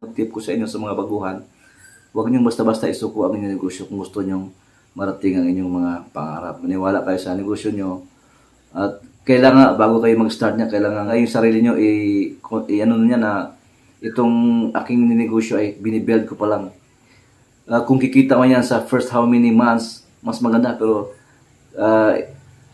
Tip ko sa inyo sa mga baguhan, huwag niyong basta-basta isuko ang inyong negosyo kung gusto niyong marating ang inyong mga pangarap. Maniwala kayo sa negosyo niyo at kailangan bago kayo mag-start niya, kailangan yung sarili niyo ano niya na itong aking negosyo ay binibuild ko pa lang. Kung kikita mo yan sa first how many months, mas maganda pero uh,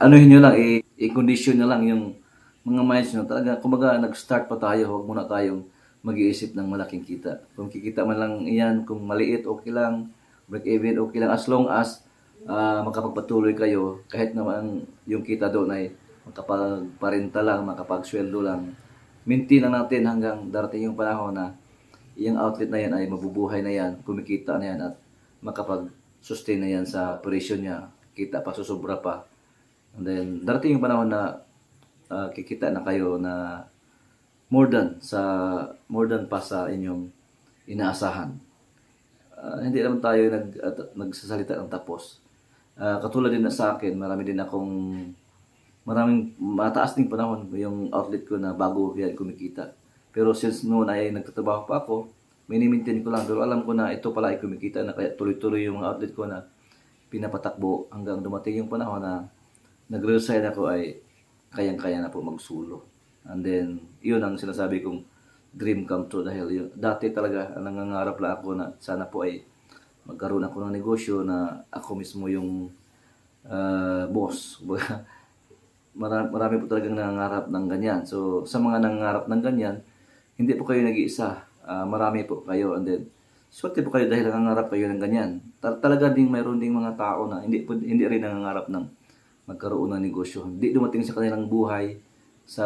anuhin niyo lang, i-condition niyo lang yung mga minds nyo. Talaga, kumbaga nag-start pa tayo, huwag muna tayong mag-iisip ng malaking kita. Kung kikita man lang iyan, kung maliit, okay lang. Break even, okay lang. As long as makapagpatuloy kayo, kahit naman yung kita doon ay makapagparinta lang, makapagsweldo lang. Maintain lang natin hanggang darating yung panahon na yung outlet na yan ay mabubuhay na yan, kumikita na yan at makapag-sustain na yan sa operation niya. Kita pa, susobra pa. And then, darating yung panahon na kikita na kayo na more than pa sa inyong inaasahan. Hindi naman tayo nagsasalita ng tapos. Katulad din na sa akin, maraming mataas ding panahon yung outlet ko na bago yan kumikita. Pero since noon ay nagtatrabaho pa ako, mini-maintain ko lang. Pero alam ko na ito pala ay kumikita na kaya tuloy-tuloy yung mga outlet ko na pinapatakbo hanggang dumating yung panahon na nag-resign ako ay kayang-kaya na po magsulo. And then, yun ang sinasabi kong dream come true dahil yun, dati talaga nangangarap lang ako na sana po ay magkaroon ako ng negosyo na ako mismo yung boss. Marami po talagang nangangarap ng ganyan. So, sa mga nangangarap ng ganyan, hindi po kayo nag-iisa. Marami po kayo. And then, swerte po kayo dahil nangangarap kayo ng ganyan. Talaga ding mayroon ding mga tao na hindi rin nangangarap ng magkaroon ng negosyo. Hindi dumating sa kanilang buhay sa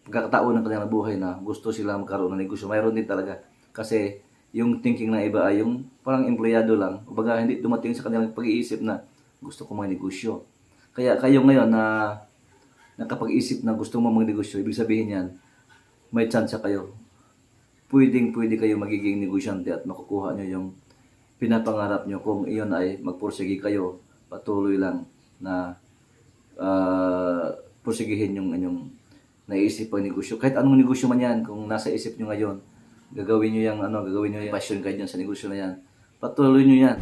pagkakataon ng kanilang buhay na gusto sila magkaroon ng negosyo. Mayroon din talaga. Kasi yung thinking ng iba ay yung parang empleyado lang. Kumbaga hindi dumating sa kanilang pag-iisip na gusto ko magnegosyo. Kaya kayo ngayon na nakapag-isip na gusto mo magnegosyo, ibig sabihin yan, may chance kayo. Pwede kayo magiging negosyante at makukuha nyo yung pinapangarap nyo kung iyon ay magpursige kayo patuloy lang na pursigihin yung inyong naiisip pang negosyo. Kahit anong negosyo man yan, kung nasa isip nyo ngayon, gagawin nyo yung passion kayo dyan sa negosyo na yan. Patuloy nyo yan.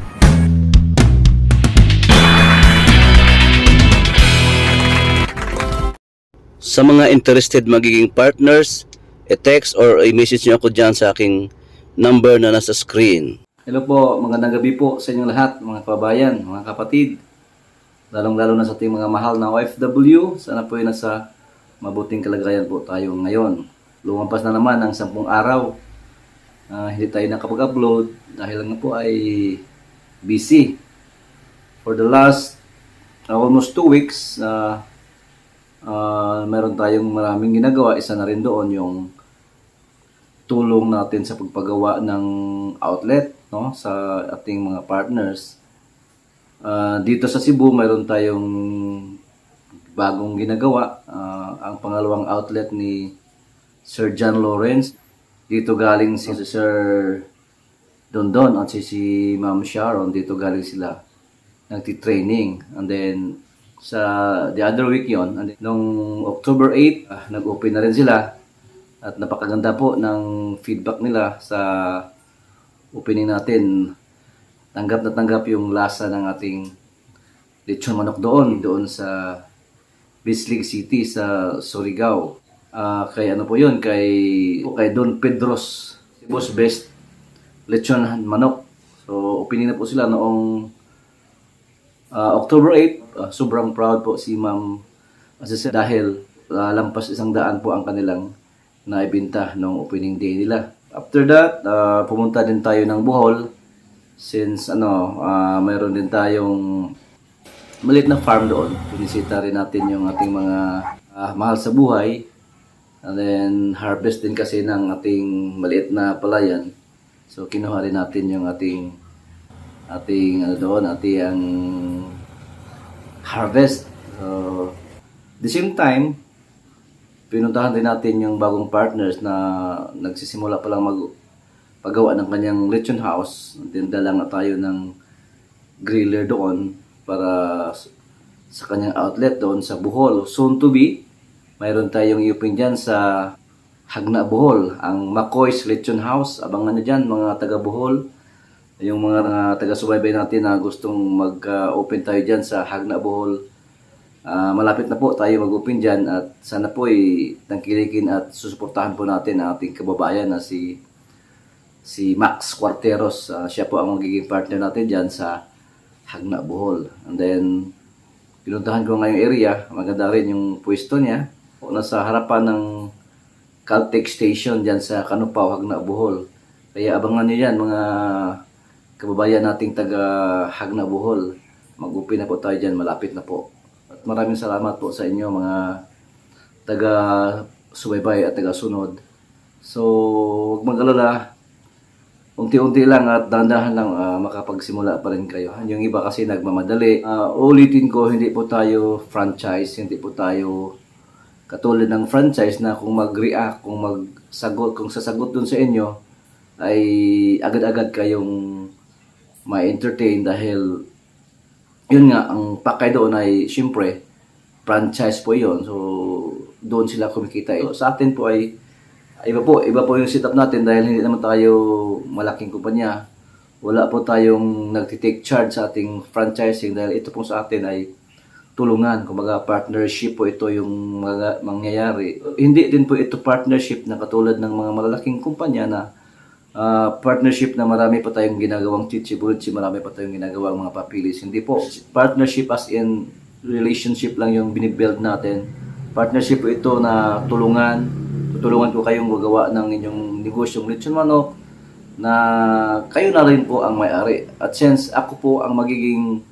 Sa mga interested magiging partners, i-text or i-message nyo ako dyan sa aking number na nasa screen. Hello po, magandang gabi po sa inyong lahat, mga kababayan, mga kapatid. Lalong-lalo na sa ating mga mahal na OFW, sana po ay nasa mabuting kalagayan po tayo ngayon. Lumampas na naman ang 10 araw. Hindi tayo nakapag-upload dahil nga po ay busy. For the last almost 2 weeks, meron tayong maraming ginagawa. Isa na rin doon yung tulong natin sa pagpagawa ng outlet, no, sa ating mga partners. Dito sa Cebu, mayroon tayong bagong ginagawa. Ang pangalawang outlet ni Sir John Lawrence. Dito galing si Sir Dondon at si Ma'am Sharon. Dito galing sila nagti-training. And then, sa the other week yon, nung October 8, nag-open na rin sila. At napakaganda po ng feedback nila sa opening natin. Tanggap na tanggap yung lasa ng ating lechon manok doon sa Bislig City sa Surigao. Kay ano po yun, kay Don Pedro's Cebu's Best Lechon Manok. So, opening na po sila noong October 8. Sobrang proud po si Ma'am Asisa dahil lampas 100 po ang kanilang naibenta noong opening day nila. After that, pumunta din tayo ng Bohol. Since mayroon din tayong maliit na farm doon. Pinisita rin natin yung ating mga mahal sa buhay. And then harvest din kasi ng ating maliit na palayan. So kinuha rin natin yung ating harvest. So the same time, pinuntahan din natin yung bagong partners na nagsisimula pa lang paggawa ng kanyang lechon house. Dala na tayo ng griller doon para sa kanyang outlet doon sa Bohol. Soon to be, mayroon tayong i-open dyan sa Hagna Bohol, ang McCoy's Lechon House. Abangan nyo dyan mga taga Bohol, yung mga taga-subaybay natin na gustong mag-open tayo dyan sa Hagna Bohol. Malapit na po tayo mag-open dyan at sana po ay tangkilikin at susuportahan po natin ang ating kababayan na si Max Cuarteros. Siya po ang magiging partner natin dyan sa Hagna Bohol. And then, pinuntahan ko ngayong area. Maganda rin yung pwesto niya. Nasa harapan ng Caltech Station dyan sa Kanupaw, Hagna Bohol. Kaya abangan niyo yan mga kababayan nating taga Hagna Bohol. Mag-open na po tayo dyan, malapit na po. At maraming salamat po sa inyo mga taga subaybay at taga sunod. So, huwag mag-alala. Unti-unti lang at dahan-dahan lang makapagsimula pa rin kayo. Yung iba kasi nagmamadali. Ulitin ko, hindi po tayo franchise, hindi po tayo katulad ng franchise na kung mag-react, kung sasagot dun sa inyo, ay agad-agad kayong ma-entertain dahil yun nga, ang pakay doon ay syempre franchise po yun. So, doon sila kumikita. So, sa atin po ay iba po yung setup natin dahil hindi naman tayo malaking kumpanya. Wala po tayong nagtitake charge sa ating franchising dahil ito po sa atin ay tulungan. Kumbaga partnership po ito yung mangyayari. Hindi din po ito partnership na katulad ng mga malalaking kumpanya na partnership na marami pa tayong ginagawang chichi-buchi, marami pa tayong ginagawang mga papilis. Hindi po. Partnership as in relationship lang yung binibuild natin. Partnership po ito na tutulungan ko kayong gagawa ng inyong negosyong lechon manok na kayo na rin po ang may-ari. At since ako po ang magiging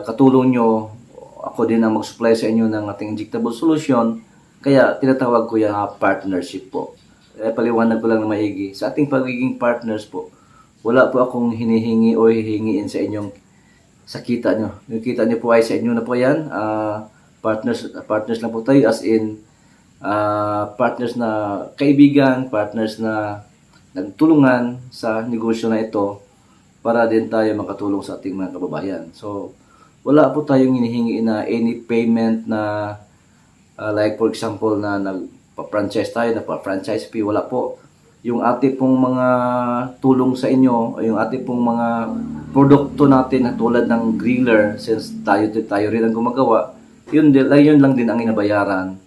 katulong nyo, ako din ang mag-supply sa inyo ng ating injectable solution, kaya tinatawag ko yan partnership po. Paliwanag ko lang na maigi. Sa ating pagiging partners po, wala po akong hinihingi o hihingiin sa inyong sa kita nyo. Yung kita nyo po ay sa inyo na po yan. Partners lang po tayo as in partners na kaibigan, partners na nagtulungan sa negosyo na ito para din tayo makatulong sa ating mga kababayan. So, wala po tayong hinihingi na any payment na like for example na nagpa-franchise tayo, nagpa-franchise fee, wala po. Yung ating pong mga tulong sa inyo, yung ating pong mga produkto natin na tulad ng griller, since tayo rin ang gumagawa, yun lang din ang inabayaran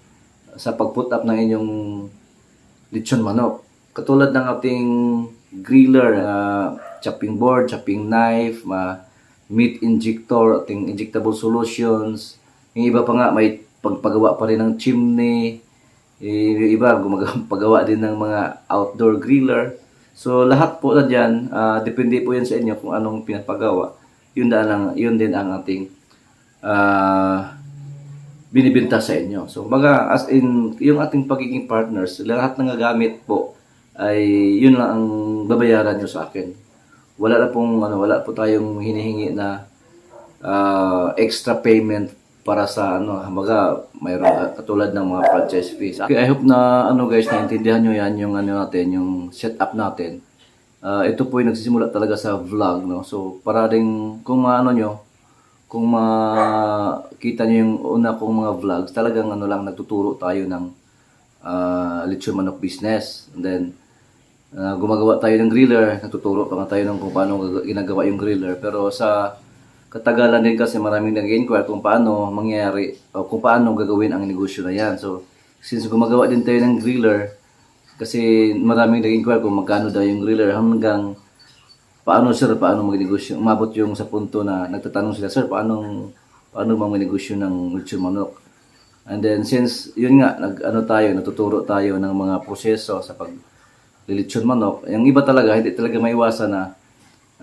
sa pag-put up ng inyong lechon manok. Katulad ng ating griller, chopping board, chopping knife, meat injector, ating injectable solutions. Yung iba pa nga may pagpagawa pa rin ng chimney. Yung iba gumagawa din ng mga outdoor griller. So lahat po na dyan, depende po yan sa inyo kung anong pinapagawa. Yun din ang ating binibenta sa inyo. So baga as in yung ating pagiging partners, lahat ng gagamit po ay yun lang ang babayaran nyo sa akin. Wala po tayong hinihingi na extra payment para sa baga mayroon katulad ng mga franchise fees. Okay, I hope na guys, naintindihan nyo yan yung natin, yung setup natin. Ito po yung nagsisimula talaga sa vlog, no. So para rin kung kung makita nyo yung una kong mga vlogs, talagang lang nagtuturo tayo ng lechon manok business. And then gumagawa tayo ng griller, natuturo pa nga tayo ng kung paano ginagawa yung griller. Pero sa katagalan din kasi maraming nag-inquire kung paano mangyayari o kung paano gagawin ang negosyo na yan. So, since gumagawa din tayo ng griller, kasi maraming nag-inquire kung magkano daw yung griller hanggang paano magnegosyo. Umabot yung sa punto na nagtatanong sila, sir, paano magnegosyo ng lechon manok? And then since yun nga, natuturo tayo ng mga proseso sa lechon manok. Yung iba talaga, hindi talaga maiwasan na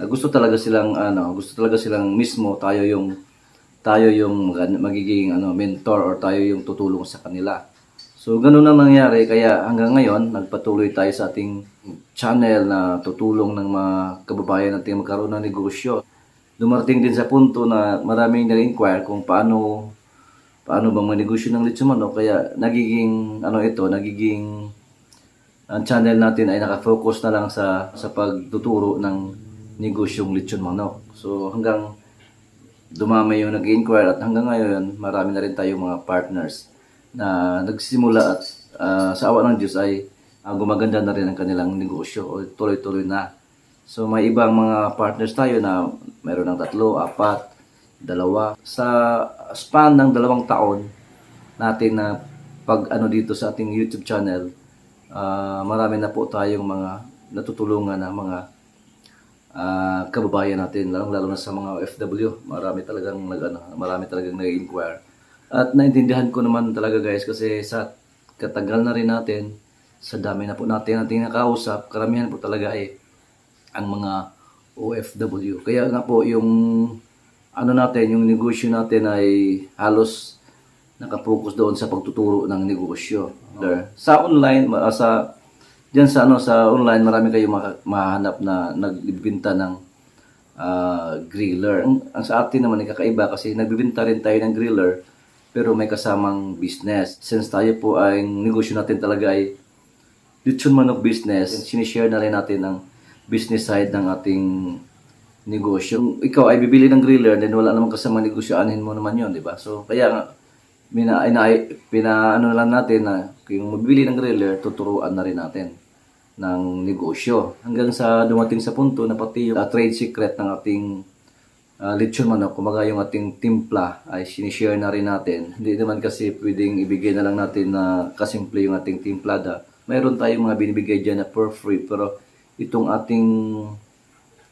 gusto talaga silang mismo tayo yung magiging mentor or tayo yung tutulong sa kanila. So ganun ang nangyari, kaya hanggang ngayon nagpatuloy tayo sa ating channel na tutulong ng mga kababayan natin magkaroon ng negosyo. Dumarating din sa punto na maraming nag-inquire kung paano bang magnegosyo ng lechon manok, kaya nagiging ang channel natin ay nakafocus na lang sa pagtuturo ng negosyong lechon manok. So hanggang dumami yung nag-inquire at hanggang ngayon marami na rin tayong mga partners na nagsimula at sa awa ng Diyos ay gumaganda na rin ang kanilang negosyo o tuloy-tuloy na. So may ibang mga partners tayo na mayroon ng 3, 4, 2. Sa span ng 2 taon natin na pag dito sa ating YouTube channel, marami na po tayong mga natutulungan na mga kababayan natin, lalo na sa mga OFW. Marami talagang nag-inquire. At naintindihan ko naman talaga guys, kasi sa katagal na rin natin, sa dami na po natin nakausap, karamihan po talaga ay ang mga OFW. Kaya nga po yung yung negosyo natin ay halos nakapokus doon sa pagtuturo ng negosyo. Sa online, sa online, marami kayong mahanap na nagbibenta ng griller. Ang sa atin naman ay kakaiba kasi nagbibenta rin tayo ng griller pero may kasamang business. Since tayo po ay negosyo natin talaga ay lechon manok business, sinishare na rin natin ang business side ng ating negosyo. Kung ikaw ay bibili ng griller, then wala namang kasama negosyo, anin mo naman yun, di ba? So, kaya nga, lang natin na kung magbili ng griller, tuturuan na rin natin ng negosyo. Hanggang sa dumating sa punto na pati yung trade secret ng ating lechon manok, kumaga yung ating timpla ay sinishare na rin natin. Hindi naman kasi pwedeng ibigay na lang natin na kasimple yung ating timplada. Mayroon tayong mga binibigay dyan na for free, pero itong ating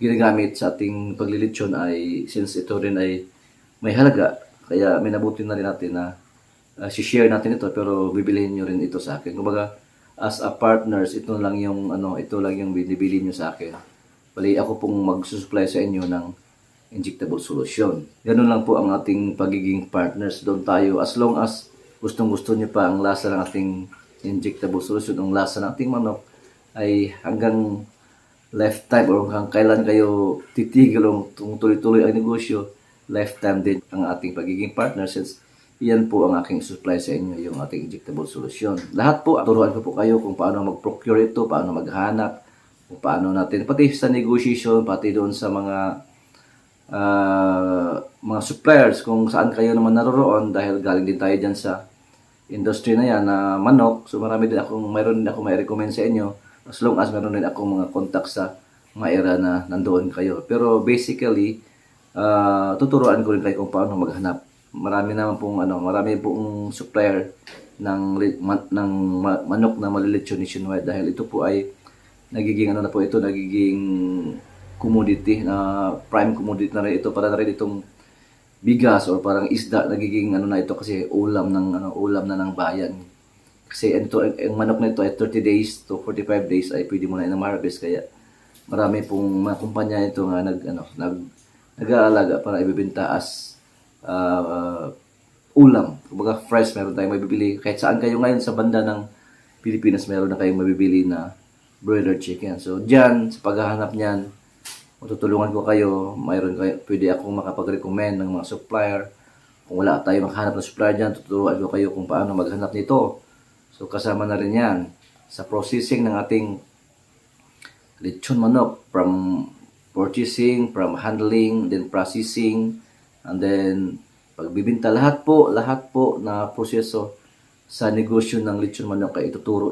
ginagamit sa ating paglilitsyon ay, since ito rin ay may halaga, kaya minabuti na rin natin na share natin ito, pero bibilihin nyo rin ito sa akin. Kumbaga, as a partners, ito lang yung binibili nyo sa akin. Bali, ako pong magsusupply sa inyo ng injectable solution. Ganun lang po ang ating pagiging partners. Doon tayo, as long as gustong-gusto nyo pa ang lasa ng ating injectable solution, ang lasa ng ating manok, ay hanggang lifetime o hanggang kailan kayo titigil o tuloy-tuloy ang negosyo, lifetime din ang ating pagiging partner, since yan po ang aking supply sa inyo, yung ating injectable solution. Lahat po, turuan ko po kayo kung paano mag-procure ito, paano maghanap, kung paano natin, pati sa negotiation, pati doon sa mga suppliers, kung saan kayo naman naroroon, dahil galing din tayo dyan sa industry na yan na manok. So mayroon din ako may recommend sa inyo, as long as meron din akong mga contact sa mga era na nandoon kayo. Pero basically, tuturuan ko rin kayo kung paano maghanap. Marami pong supplier ng manok na malilitsyon nationwide, dahil ito po ay nagiging commodity, na prime commodity na rin ito, para na rin itong bigas or parang isda, nagiging ito kasi ulam na ng bayan. Kasi ang manok na ito ay 30 days to 45 days ay pwede mo na i-harvest, kaya marami pong mga kumpanya ito nga nag-aalaga para ibebenta as ulam. Kumbaga fresh, meron tayong mabibili kahit saan kayo ngayon sa banda ng Pilipinas, meron na kayong mabibili na broiler chicken. So diyan sa paghahanap niyan, matutulungan ko kayo. Pwede akong makapag-recommend ng mga supplier. Kung wala tayo makahanap ng supplier dyan, tuturuan ko kayo kung paano maghanap nito. So kasama na rin yan sa processing ng ating lechon manok, from purchasing, from handling, then processing, and then pagbibinta. Lahat po na proseso sa negosyo ng lechon manok ay ituturo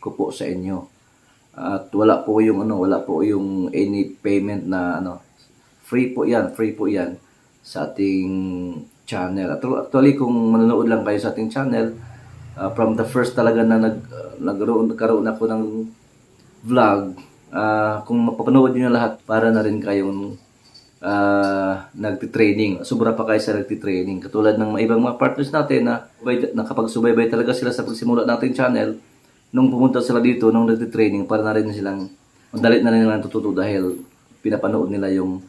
ko po sa inyo. At wala po yung any payment na free po yan sa ating channel. Actually, kung manonood lang kayo sa ating channel, from the first talaga na nagkaroon ako ng vlog, kung mapapanood niyo lahat, para na rin kayong nagtitraining. Sobra pa kayo sa nagtitraining. Katulad ng ibang mga partners natin na nakapagsubaybay talaga sila sa pagsimula nating channel. Nung pumunta sila dito, nung nagtitraining, para na rin silang, madalit na rin nilang tututo dahil pinapanood nila yung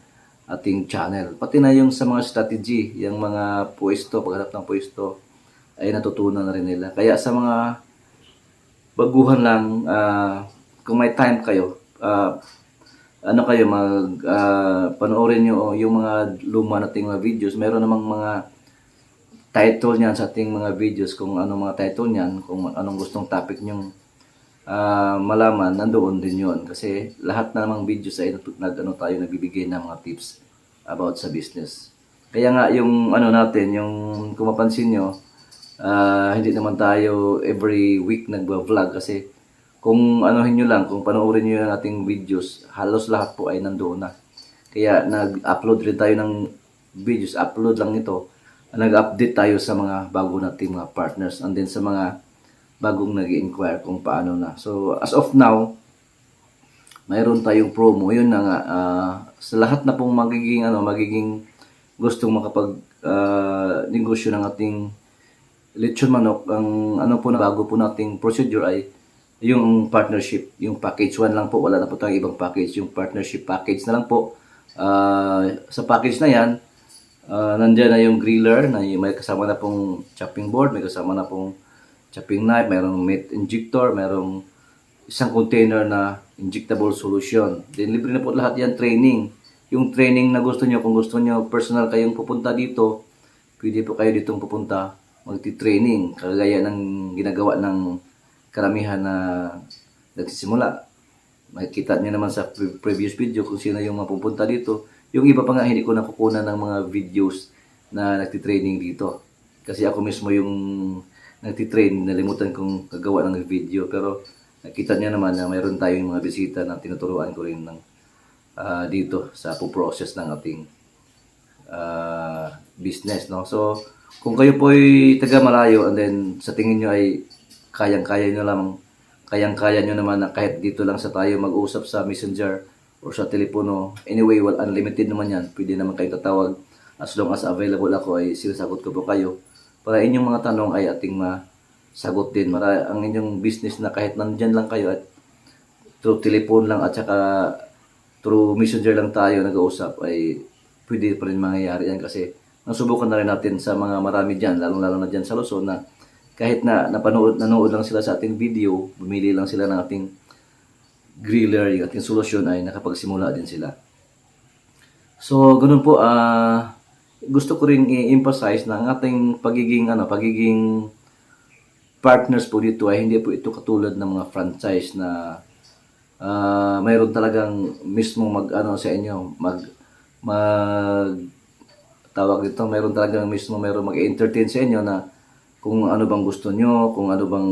ating channel. Pati na yung sa mga strategy, yung mga pwesto, paghanap ng pwesto, ay natutunan na rin nila. Kaya sa mga baguhan lang, kung may time kayo, panoorin nyo yung mga luma nating mga videos. Meron namang mga title niyan sa ating mga videos, kung anong mga title niyan, kung anong gustong topic nyong malaman, nandoon din yun. Kasi lahat na namang videos ay tayo nagbibigay ng mga tips about sa business. Kaya nga yung natin, yung kung mapansin nyo, Hindi naman tayo every week nagba-vlog kasi kung anuhin nyo lang, kung panoorin nyo yung ating videos, halos lahat po ay nandoon na. Kaya nag-upload rin tayo ng videos, upload lang ito. Nag-update tayo sa mga bago nating mga partners and then sa mga bagong nag-inquire kung paano na. So as of now, mayroon tayong promo. Yun na nga, sa lahat na pong magiging gustong makapag negosyo ng ating lechon manok, ang ano po na bago po nating procedure ay yung partnership, yung package 1 lang po, wala na po tayong ibang package, yung partnership package na lang po. Sa package na yan, nandiyan na yung griller, na may kasama na pong chopping board, may kasama na pong chopping knife, mayroong meat injector, mayroong isang container na injectable solution. Then libre na po lahat yan, training. Yung training na gusto nyo, kung gusto nyo personal kayong pupunta dito, pwede po kayo ditong pupunta magti-training, kagaya ng ginagawa ng karamihan na nagsisimula. Makikita nyo naman sa previous video kung sino yung mapupunta dito. Yung iba pa nga hindi ko nakukunan ng mga videos na nagti-training dito. Kasi ako mismo yung nagti-train, nalimutan kong gagawa ng video. Pero nakita nyo naman na mayroon tayong mga bisita na tinuturuan ko rin ng, dito sa process ng ating business. No? So, kung kayo po ay taga malayo and then sa tingin nyo ay kayang-kaya nyo naman na kahit dito lang sa tayo mag-usap sa messenger or sa telepono. Anyway, unlimited naman yan. Pwede naman kayo tatawag. As long as available ako ay sinasagot ko po kayo. Para inyong mga tanong ay ating masagot din. Ang inyong business na kahit nandyan lang kayo at through telephone lang at saka through messenger lang tayo nag-uusap ay pwede pa rin mangyayari yan kasi nasubukan na rin natin sa mga marami dyan, lalong-lalo na dyan sa Luzon na kahit na nanood lang sila sa ating video, bumili lang sila ng ating griller, yung ating solusyon ay nakapagsimula din sila. So, ganun po, gusto ko rin i-emphasize na ang ating pagiging partners po dito ay hindi po ito katulad ng mga franchise na mayroon talagang mismo sa inyo, tawag dito, mayroon talagang mismo mag-entertain sa inyo na kung ano bang gusto nyo, kung ano bang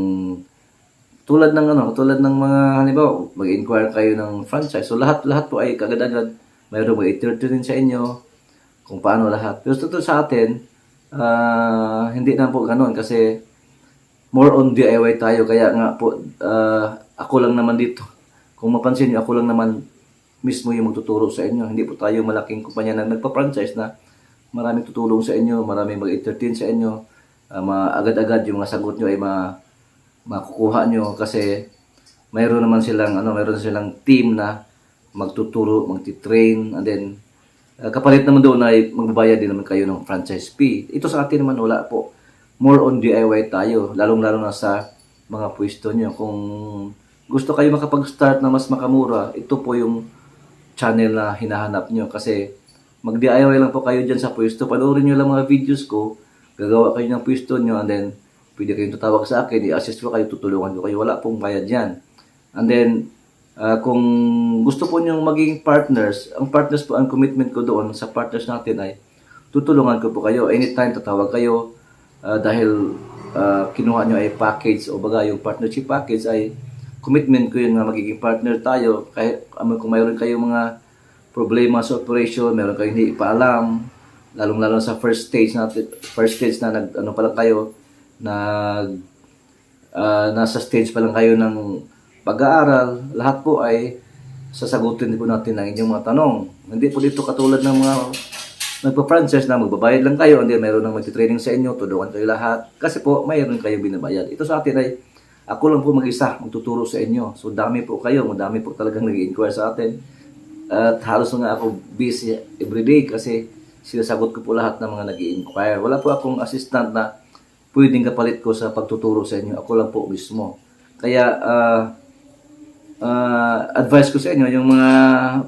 tulad ng mga halimbawa, mag-inquire kayo ng franchise. So lahat po ay kagad-agad mayroong mag-entertain sa inyo kung paano lahat. Pero totoo sa atin, hindi na po ganoon kasi more on DIY tayo kaya nga po ako lang naman dito. Kung mapansin niyo, ako lang naman mismo yung magtuturo sa inyo. Hindi po tayo malaking kumpanya na nagpa-franchise na maraming tutulong sa inyo, maraming mag-entertain sa inyo. Agad-agad yung mga sagot nyo ay makukuha nyo kasi mayroon silang team na magtuturo, magti-train, and then kapalit naman doon ay magbabayad din naman kayo ng franchise fee. Ito sa atin naman wala po. More on DIY tayo, lalong-lalo na sa mga pwesto nyo. Kung gusto kayo makapag-start na mas makamura, ito po yung channel na hinahanap nyo kasi mag-DIY lang po kayo dyan sa pwesto. Panoorin nyo lang mga videos ko, gagawa kayo ng pwesto nyo, and then pwede kayong tutawag sa akin, i-assist ko kayo, tutulungan ko kayo. Wala pong bayad yan. And then, kung gusto po nyo maging partners, ang partners po, ang commitment ko doon sa partners natin ay tutulungan ko po kayo. Anytime tatawag kayo dahil kinuha nyo ay package o baga yung partnership package ay commitment ko yun na magiging partner tayo. Kahit kung mayroon kayong mga problema sa operation, meron kayong hindi ipaalam, lalong-lalo sa first stage na pa lang kayo, nasa stage pa lang kayo ng pag-aaral, lahat po ay sasagutin po natin ang inyong mga tanong. Hindi po dito katulad ng mga nagpa-franchise na magbabayad lang kayo, hindi mayroon nang magti-training sa inyo, tulungan kayo lahat. Kasi po, mayroon kayo binabayad. Ito sa atin ay, ako lang po mag-isa, magtuturo sa inyo. So, dami po kayo, madami po talagang nag-inquire sa atin. At halos nga ako busy everyday kasi sinasagot ko po lahat ng mga nag-inquire. Wala po akong assistant na pwedeng kapalit ko sa pagtuturo sa inyo. Ako lang po mismo. Kaya, advice ko sa inyo, yung mga,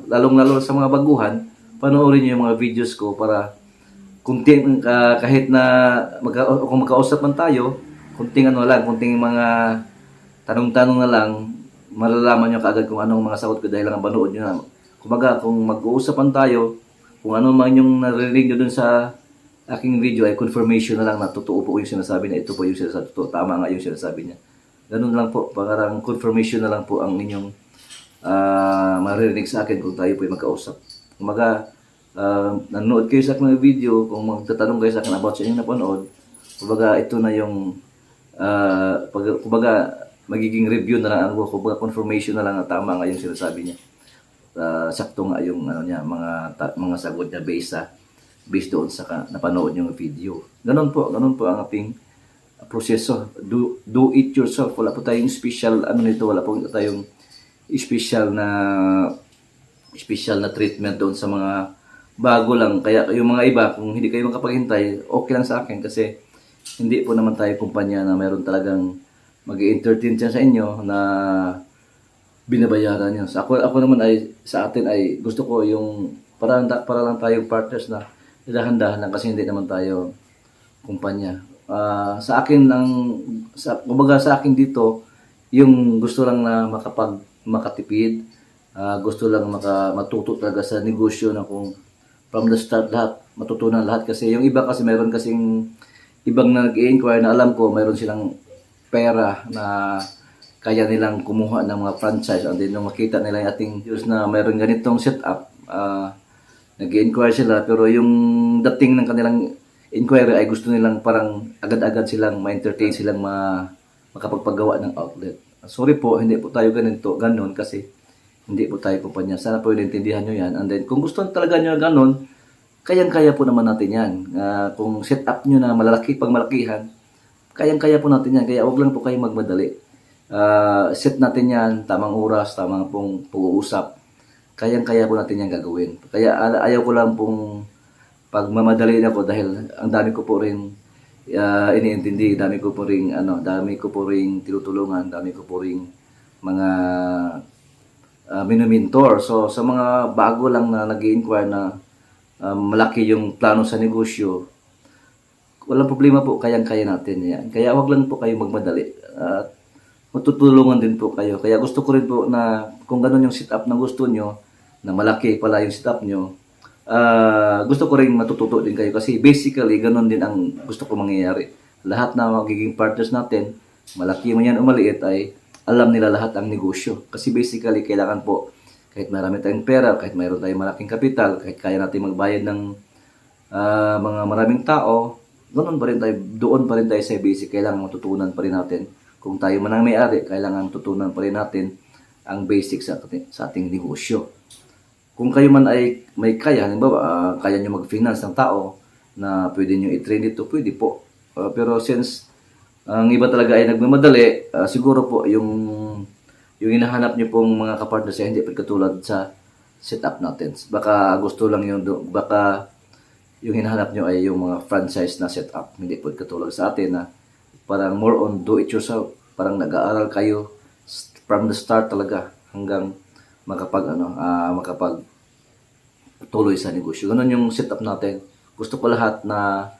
lalong-lalo sa mga baguhan, panoorin niyo yung mga videos ko para kahit na kung magkausap man tayo, kunting mga tanong-tanong na lang, malalaman nyo kaagad kung anong mga sagot ko dahil lang panood nyo na. Kumbaga, kung mag-uusapan tayo, kung ano man yung narinig nyo dun sa aking video ay confirmation na lang na totoo po yung sinasabi niya. Ito po yung sinasabi, totoo, tama nga yung sinasabi niya. Ganun lang po, parang confirmation na lang po ang inyong maririnig sa akin kung tayo po ay magkausap. Kumaga, nanonood kayo sa aking mga video, kung magtatanong kayo sa akin about sa inyong napanood, kumbaga ito na yung kumbaga magiging review na lang ako, kumbaga confirmation na lang na tama nga yung sinasabi niya. Sakto nga yung ano niya, mga sagot niya based doon sa napanood yung video. Ganun po ang ating proseso. Do it yourself. Wala po tayong special ano nito, wala po tayong special na treatment doon sa mga bago lang. Kaya yung mga iba, kung hindi kayo makapaghintay, okay lang sa akin kasi hindi po naman tayo kumpanya na meron talagang mag-entertain siya sa inyo na binabayaran niyo. So ako naman ay sa atin ay gusto ko yung para lang tayong partners na dahan-dahan lang kasi hindi naman tayo kumpanya. Sa akin kumbaga sa akin dito, yung gusto lang na makatipid, gusto lang matuto talaga sa negosyo na kung from the start lahat, matutunan lahat kasi yung iba kasi meron kasing ibang nag-i-inquire na alam ko meron silang pera na kaya nilang kumuha ng mga franchise and then nung makita nila yung ating views na meron ganitong setup, nag-inquire sila pero yung dating ng kanilang inquiry ay gusto nilang parang agad-agad silang ma-entertain silang makapagpagawa ng outlet. Sorry po, hindi po tayo ganun kasi hindi po tayo kumpanya. Sana po intindihan nyo yan. And then kung gusto talaga nyo ganun, kayang-kaya po naman natin yan. Kung setup nyo na malalaki, pag malakihan, kayang-kaya po natin yan. Kaya huwag lang po kayong magmadali. Set natin yan, tamang oras, tamang pong pag-uusap. Kayang-kaya po natin yan gagawin. Kaya ayaw ko lang pong pagmamadali na ko dahil ang dami ko po rin iniintindi, dami ko po rin tinutulungan, dami ko po rin mga minomentor. So sa mga bago lang na nag-i-inquire na malaki yung plano sa negosyo, walang problema po, kayang-kaya natin yan. Kaya wag lang po kayo magmadali. Matutulungan din po kayo. Kaya gusto ko rin po na kung ganun yung setup na gusto nyo, na malaki pala yung setup nyo, gusto ko rin matututo din kayo kasi basically ganun din ang gusto ko mangyayari. Lahat na magiging partners natin, malaki man yan o maliit, ay alam nila lahat ang negosyo. Kasi basically kailangan po, kahit marami tayong pera, kahit mayroon tayong malaking kapital, kahit kaya natin magbayad ng mga maraming tao, doon pa rin tayo sa basic. Kailangan matutunan pa rin natin. Kung tayo man ang may-ari, kailangan tutunan pa rin natin ang basic sa ating negosyo. Kung kayo man ay may kaya, halimbawa, kaya nyo mag-finance ng tao na pwede nyo i-train dito, pwede po. Pero since ang iba talaga ay nagmamadali, siguro po yung hinahanap nyo pong mga kapartners ay hindi pa katulad sa setup natin. Baka gusto lang baka yung hinahanap nyo ay yung mga franchise na setup. Hindi po katulad sa atin na parang more on do it yourself. Parang nag-aaral kayo from the start talaga hanggang makapag tuloy sa negosyo. Ganun yung setup natin. Gusto ko lahat na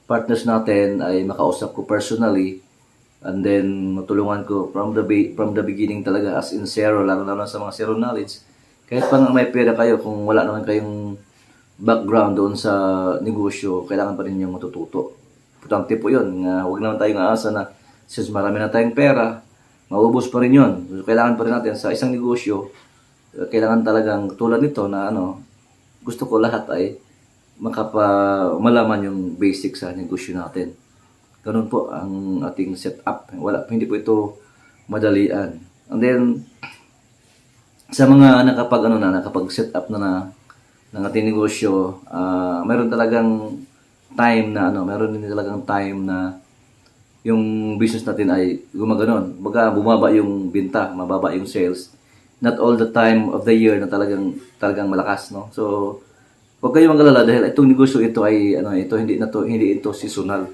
partners natin ay makausap ko personally and then matulungan ko from the beginning talaga as in zero, lalo sa mga zero knowledge. Kahit pa nga may pera kayo, kung wala naman kayong background doon sa negosyo, kailangan pa rin yung matututo. Importante po yun. Huwag naman tayong aasa na since marami na tayong pera, maubos pa rin yun. So, kailangan pa rin natin sa isang negosyo, kailangan talagang tulad nito na gusto ko lahat ay malaman yung basic sa negosyo natin. Ganun po ang ating setup. Hindi po ito madalian. And then, sa mga nakapag set up na ng ating negosyo, meron talagang time na yung business natin ay gumaganon. Bumaba yung binta, mababa yung sales. Not all the time of the year na talagang malakas, no? So, huwag kayong mag-alala dahil itong negosyo ito ay hindi ito seasonal.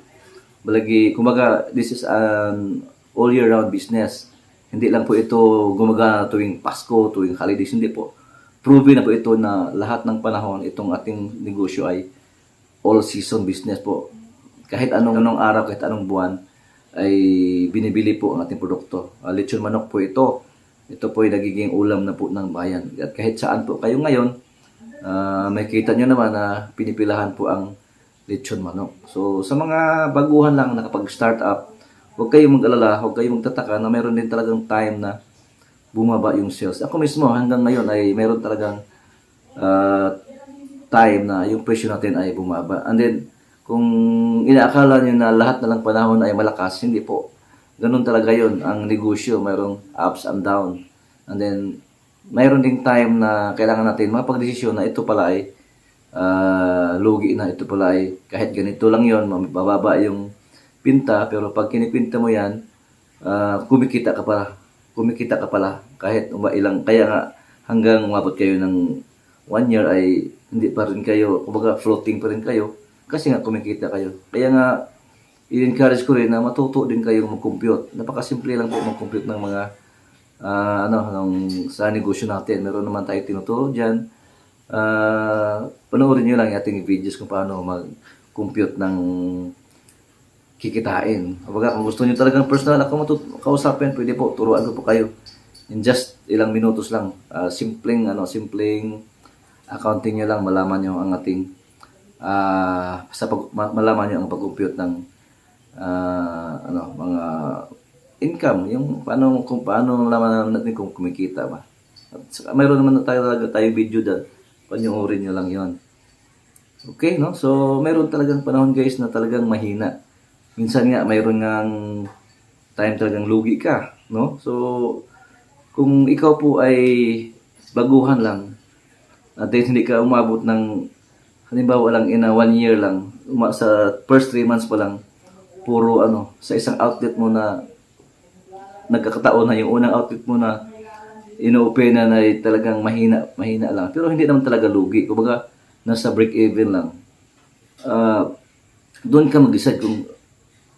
Kumbaga, this is an all year round business. Hindi lang po ito gumagana tuwing Pasko, tuwing holidays, hindi po. Proven na po ito na lahat ng panahon itong ating negosyo ay all season business po. Kahit anong araw, kahit anong buwan ay binibili po ang ating produkto. Lechon manok po ito. Ito po ay nagiging ulam na po ng bayan. At kahit saan po kayo ngayon, may kita nyo naman na pinipilahan po ang lechon manok. So, sa mga baguhan lang nakapag-start up, huwag kayong mag-alala, huwag kayong magtataka na mayroon din talagang time na bumaba yung sales. Ako mismo hanggang ngayon ay mayroon talagang ah, time na yung presyo natin ay bumaba. And then, kung inaakala nyo na lahat na lang panahon ay malakas, hindi po. Ganun talaga yon ang negosyo. Mayroong ups and down. And then, mayroon ding time na kailangan natin mapagdesisyon na ito pala ay lugi na, ito pala ay kahit ganito lang yon, mababa yung pinta, pero pag kinipinta mo yan, kumikita ka pala. Kumikita ka pala kahit ilang, kaya nga hanggang umabot kayo ng 1 year ay hindi pa rin kayo, kumbaga floating pa rin kayo kasi nga kumikita kayo. Kaya nga i-encourage ko rin na matuto din kayong mag-compute. Napakasimple lang po mag-compute ng mga sa negosyo natin. Meron naman tayo tinuturo diyan. Panoorin niyo lang yung ating videos kung paano mag-compute ng kikitain. Kumbaga, kung gusto niyo talagang personal ako kausapin, pwede po, turuan ko po kayo. In just ilang minutos lang. Simpleng accounting niyo lang, malaman niyo ang ating malaman niyo ang pag-compute ng mga income, yung kung paano malaman natin kung kumikita ba. At saka, mayroon naman na tayo video dyan. Panoorin niyo lang 'yon. Okay, no? So, mayroon talagang panahon guys na talagang mahina. Minsan nga, mayroon ngang time talagang lugi ka, no? So, kung ikaw po ay baguhan lang, at hindi ka umabot ng, halimbawa lang, in a 1 year lang, sa first 3 months pa lang, puro sa isang outlet mo na, nagkakataon na yung unang outlet mo na, ino-openan na talagang mahina lang. Pero hindi naman talaga lugi. Kumbaga, nasa break-even lang. Doon ka mag-decide kung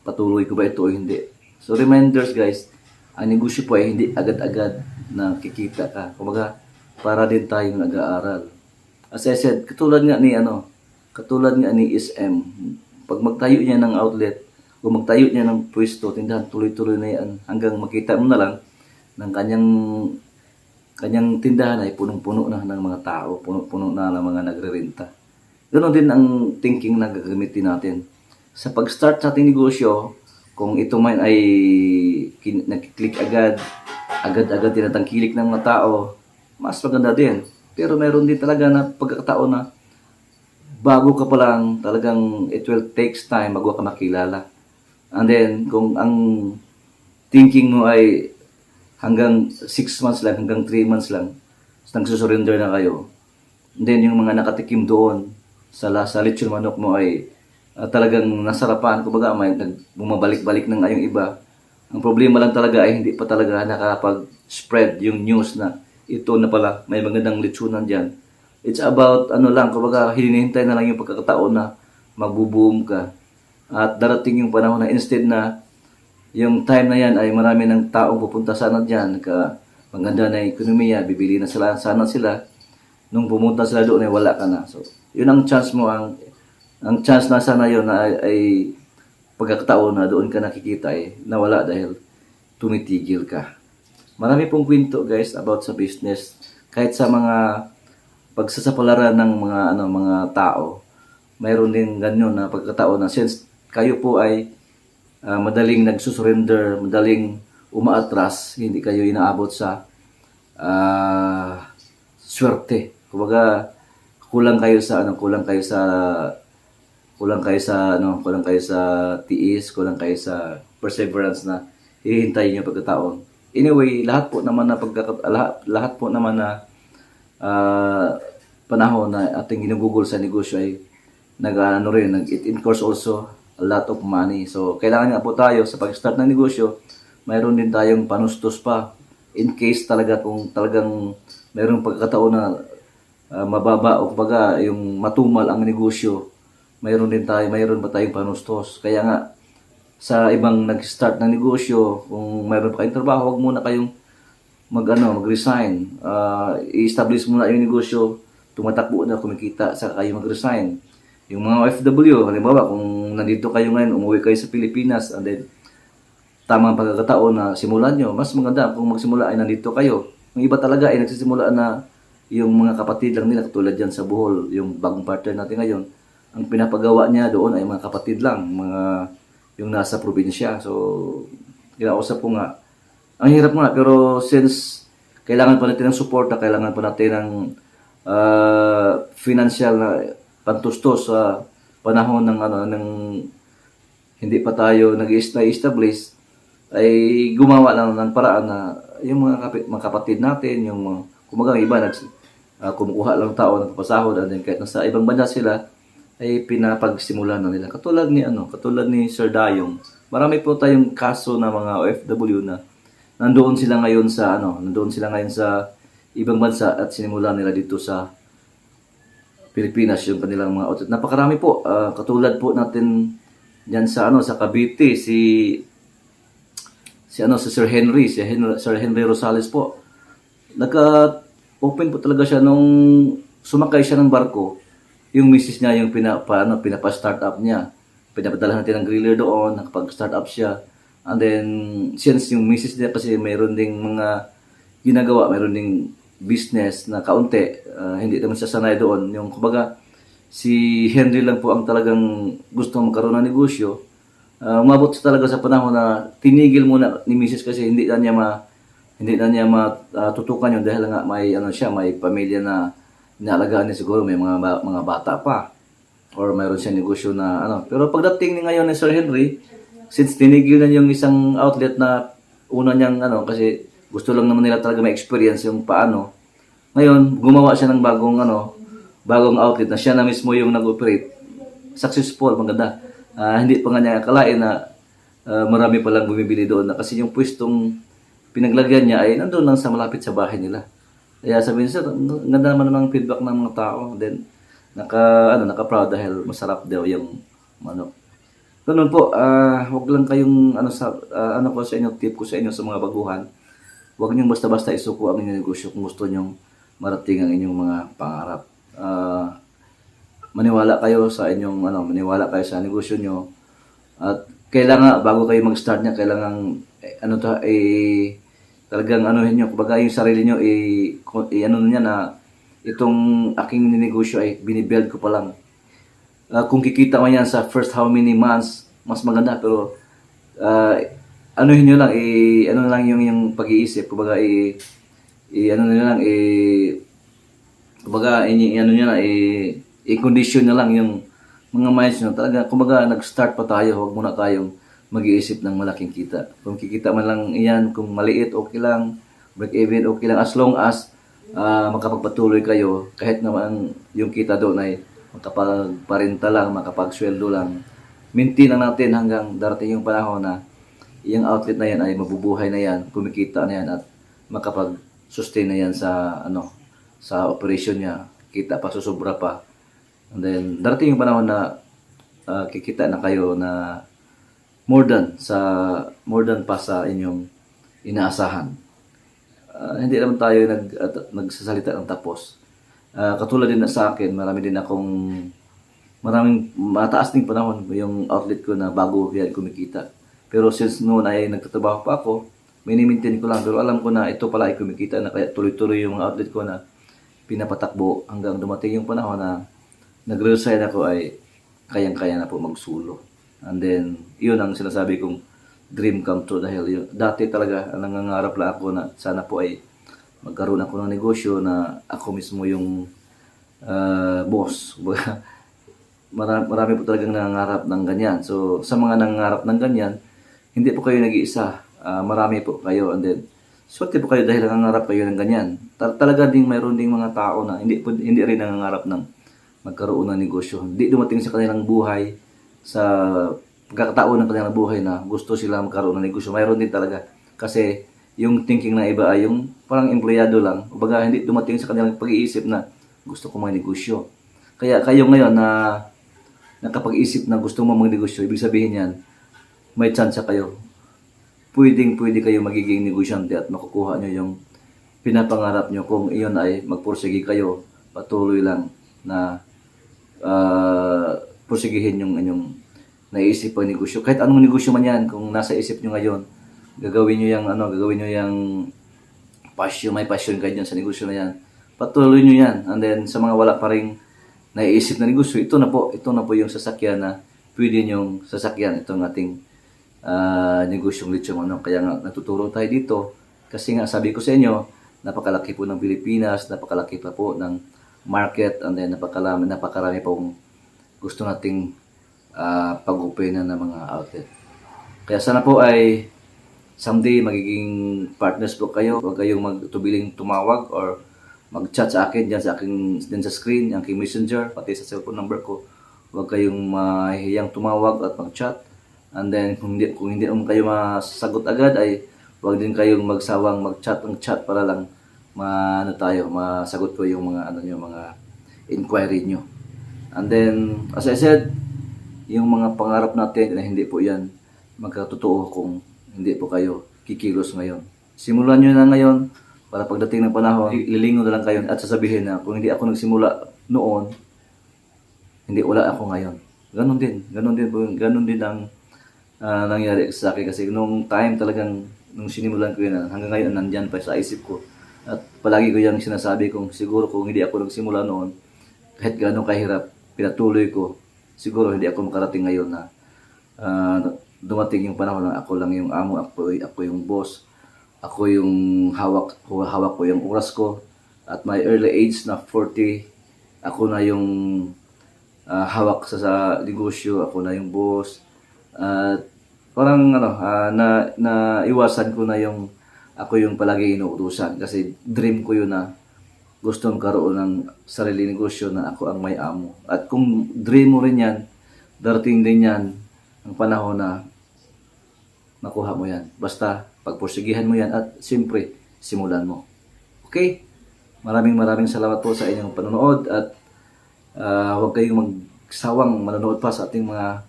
patuloy ko ba ito o hindi. So, reminders guys, ang negosyo po ay hindi agad-agad na kikita ka. Kumbaga, para din tayong nag-aaral. As I said, katulad nga ni SM, pag magtayo niya ng outlet, o magtayo niya ng pwesto, tindahan, tuloy-tuloy na yan, hanggang makita mo na lang ng kanyang tindahan ay punong-puno na ng mga tao, puno-puno na ng mga nagre-renta. Ganon din ang thinking na gagamitin natin. Sa pag-start sa ating negosyo, kung ito man ay nag-click agad-agad tinatangkilik ng mga tao, mas maganda din. Pero meron din talaga na pagkakataon na bago ka pa lang, talagang it will takes time bago ka makilala. And then, kung ang thinking mo ay hanggang 6 months lang, hanggang 3 months lang, nagsusurrender na kayo, then yung mga nakatikim doon sa lechon manok mo ay talagang nasarapan. Kumbaga, may bumabalik-balik ng yung iba. Ang problema lang talaga ay hindi pa talaga nakapag-spread yung news na ito na pala, may magandang lechonan dyan. It's about, kumbaga, hinihintay na lang yung pagkakataon na magbo-boom ka. At darating yung panahon na instead na yung time na yan ay marami ng taong pupunta sana dyan, maganda na ekonomiya, bibili na sana sila. Nung pumunta sila doon ay wala ka na. So, yun ang chance mo, ang chance na sana yun na ay pagkakataon na doon ka nakikita ay nawala dahil tumitigil ka. Marami pong kwento guys about sa business. Kahit sa mga pagsasapalaran ng mga tao, mayroon din ganyan na pagkakataon na since kayo po ay madaling nagsusurrender, madaling umaatras, hindi kayo inaabot sa swerte. Kumbaga, kulang kayo sa tiis, kulang kayo sa perseverance na hihintayin yung pagkataon. Anyway, lahat po naman na panahon na ating ginugugol sa negosyo ay it incurs also a lot of money. So, kailangan nga po tayo sa pag-start ng negosyo, mayroon din tayong panustos pa. In case kung talagang mayroong pagkakataon na mababa o kumbaga yung matumal ang negosyo, mayroon pa tayong panustos. Kaya nga, sa ibang nag-start ng negosyo, kung mayroon pa kayong trabaho, huwag muna kayong mag-resign. I-establish muna yung negosyo, tumatakbo na, kumikita, saka kayo mag-resign. Yung mga OFW, halimbawa, kung nandito kayo ngayon, umuwi kayo sa Pilipinas, and then, tamang pagkakataon na simulan nyo, mas maganda kung magsimula ay nandito kayo. Yung iba talaga ay nagsisimula na yung mga kapatid lang nila, katulad dyan sa Bohol, yung bagong partner natin ngayon, ang pinapagawa niya doon ay mga kapatid lang, mga yung nasa probinsya. So, kinausap ko nga, ang hirap nga, pero since kailangan pa natin ng suporta, kailangan pa natin ng financial na pantustos sa panahon ng hindi pa tayo nag-establish, ay gumawa lang ng paraan na yung mga kapatid natin, yung mga, kumaga iba, kumukuha lang tao ng papasahod, and then kahit nasa ibang bansa sila, ay pinapagsimulan na nila. Katulad ni Sir Dayong. Marami po tayong kaso na mga OFW na nandoon sila ngayon sa ibang bansa at sinimulan nila dito sa Pilipinas yung kanilang mga outlet. Napakarami po. Katulad po natin diyan sa Cavite, si Sir Henry Rosales po. Nagka-open po talaga siya nung sumakay siya ng barko. Yung misis niya yung pinapa-start up niya. Pinapadala natin ng griller doon, nakapag-start up siya. And then, since yung misis niya kasi mayroon ding mga ginagawa, mayroon ding business na kaunti, hindi naman siya sanay doon. Yung kumbaga, si Henry lang po ang talagang gusto magkaroon ng negosyo. Umabot siya talaga sa panahon na tinigil muna ni misis kasi hindi na niya matutukan yun dahil nga may pamilya na inaalagaan niya, siguro may mga bata pa or mayroon siya negosyo na Pero pagdating ni ngayon ni Sir Henry, since tinigil na yung isang outlet na una niyang kasi gusto lang naman nila talaga ma-experience yung paano. Ngayon, gumawa siya ng bagong outlet na siya na mismo yung nag-operate. Successful, maganda. Hindi pa nga niya akalain na marami palang bumibili doon na kasi yung pwestong pinaglagyan niya ay nandun lang sa malapit sa bahay nila. Kaya sabihin, sir, ang ganda naman ng feedback ng mga tao. Then, naka-proud dahil masarap daw yung manok. Ganun po, huwag lang kayong, ko sa inyo, tip ko sa inyo sa mga baguhan. Huwag niyong basta-basta isuko ang inyong negosyo kung gusto niyong marating ang inyong mga pangarap. Maniwala kayo sa negosyo niyo. At kailangan, bago kayo mag-start niya, kailangan, talagang niyo, kumbaga yung sarili niyo, niya na itong aking negosyo ay binibuild ko pa lang. Kung kikita mo yan sa first how many months, mas maganda, pero niyo lang, yung pag-iisip, kumbaga i-condition na lang yung mga minds nyo. Talaga, kumbaga, nag-start pa tayo, huwag muna tayong mag-iisip ng malaking kita. Kung kikita man lang iyan, kung maliit, okay lang, break-even, okay lang, as long as makapagpatuloy kayo, kahit naman yung kita doon ay makapagparinta lang, makapagsweldo lang, maintain lang natin hanggang darating yung panahon na yung outlet na yan ay mabubuhay na yan, kumikita na yan, at makapag-sustain na yan sa operation niya, kita pa, susubra pa. And then, darating yung panahon na kikita na kayo na more than pa sa inyong inaasahan. Hindi naman tayo nagsasalita ng tapos. Katulad din sa akin, maraming mataas ding panahon yung outlet ko na bago yan kumikita. Pero since noon ay nagtatrabaho pa ako, mini-maintain ko lang. Pero alam ko na ito pala ay kumikita na, kaya tuloy-tuloy yung mga outlet ko na pinapatakbo hanggang dumating yung panahon na nag-resign ako, ay kayang-kaya na po magsulo. And then, yun ang sinasabi kong dream come true, dahil dati talaga nangangarap lang ako na sana po ay magkaroon ako ng negosyo na ako mismo yung boss. Marami po talagang nangangarap ng ganyan. So, sa mga nangangarap ng ganyan, hindi po kayo nag-iisa. Marami po kayo. And then, swerte po kayo dahil nangangarap kayo ng ganyan. Talaga ding mayroon ding mga tao na hindi rin nangangarap ng magkaroon ng negosyo. Hindi dumating sa kanilang buhay, sa pagkakataon ng kanilang buhay na gusto sila magkaroon ng negosyo. Mayroon din talaga. Kasi yung thinking na iba ay yung parang empleyado lang. Kumbaga, hindi dumating sa kanilang pag-iisip na gusto ko mag-negosyo. Kaya kayo ngayon na nakapag-isip na gusto mo mag-negosyo, ibig sabihin yan, may chance kayo. Pwede kayo magiging negosyante at makukuha nyo yung pinapangarap nyo kung iyon ay magpursige kayo, patuloy lang na pursigihin yung inyong naisip pang negosyo. Kahit anong negosyo man yan, kung nasa isip nyo ngayon, gagawin nyo yung passion, may passion kayo dyan sa negosyo na yan. Patuloy nyo yan. And then, sa mga wala pa rin naiisip na negosyo, ito na po yung sasakyan na pwede niyong sasakyan itong ating negosyong lechong manok. Kaya nga natuturo tayo dito kasi nga sabi ko sa inyo, napakalaki po ng Pilipinas, napakalaki pa po ng market, and then napakarami pong gusto nating pag-openan ng mga outlet. Kaya sana po ay someday magiging partners po kayo. Huwag kayong magtubiling tumawag or mag-chat sa akin dyan sa screen, yung aking messenger, pati sa cellphone number ko. Huwag kayong mahihiyang tumawag at mag-chat. And then kung hindi naman kayo masasagot agad ay huwag din kayong magsawang mag-chat ng chat para lang masagot ko yung mga inquiry nyo. And then as I said, yung mga pangarap natin na hindi po yan magkatotoo kung hindi po kayo kikilos ngayon. Simulan nyo na ngayon para pagdating ng panahon, lilingon na lang kayo at sasabihin na kung hindi ako nagsimula noon, hindi wala ako ngayon. Ganon din ang nangyari sa akin kasi nung time talagang nung sinimulan ko yun, hanggang ngayon nandyan pa sa isip ko. At palagi ko yung sinasabi kong siguro kung hindi ako nagsimula noon, kahit gano'ng kahirap, pinatuloy ko, siguro hindi ako makarating ngayon na dumating yung panahon na ako lang yung amo, ako yung boss, ako yung hawak ko yung oras ko. At my early age na 40, ako na yung hawak sa negosyo, ako na yung boss. At parang na iwasan ko na yung ako yung palagi inuutusan kasi dream ko yun na gusto karoon ng sarili negosyo na ako ang may amo. At kung dream mo rin yan, darating din yan ang panahon na makuha mo yan. Basta pagpursigihan mo yan at siyempre simulan mo. Okay? Maraming salamat po sa inyong panonood at huwag kayong magsawang manonood pa sa ating mga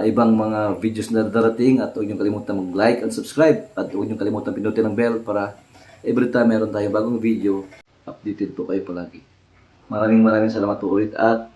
ibang mga videos na darating at huwag niyong kalimutan mag-like and subscribe at huwag niyong kalimutan pindutin ang bell para every time meron tayong bagong video, updated po kayo palagi. Maraming salamat po ulit at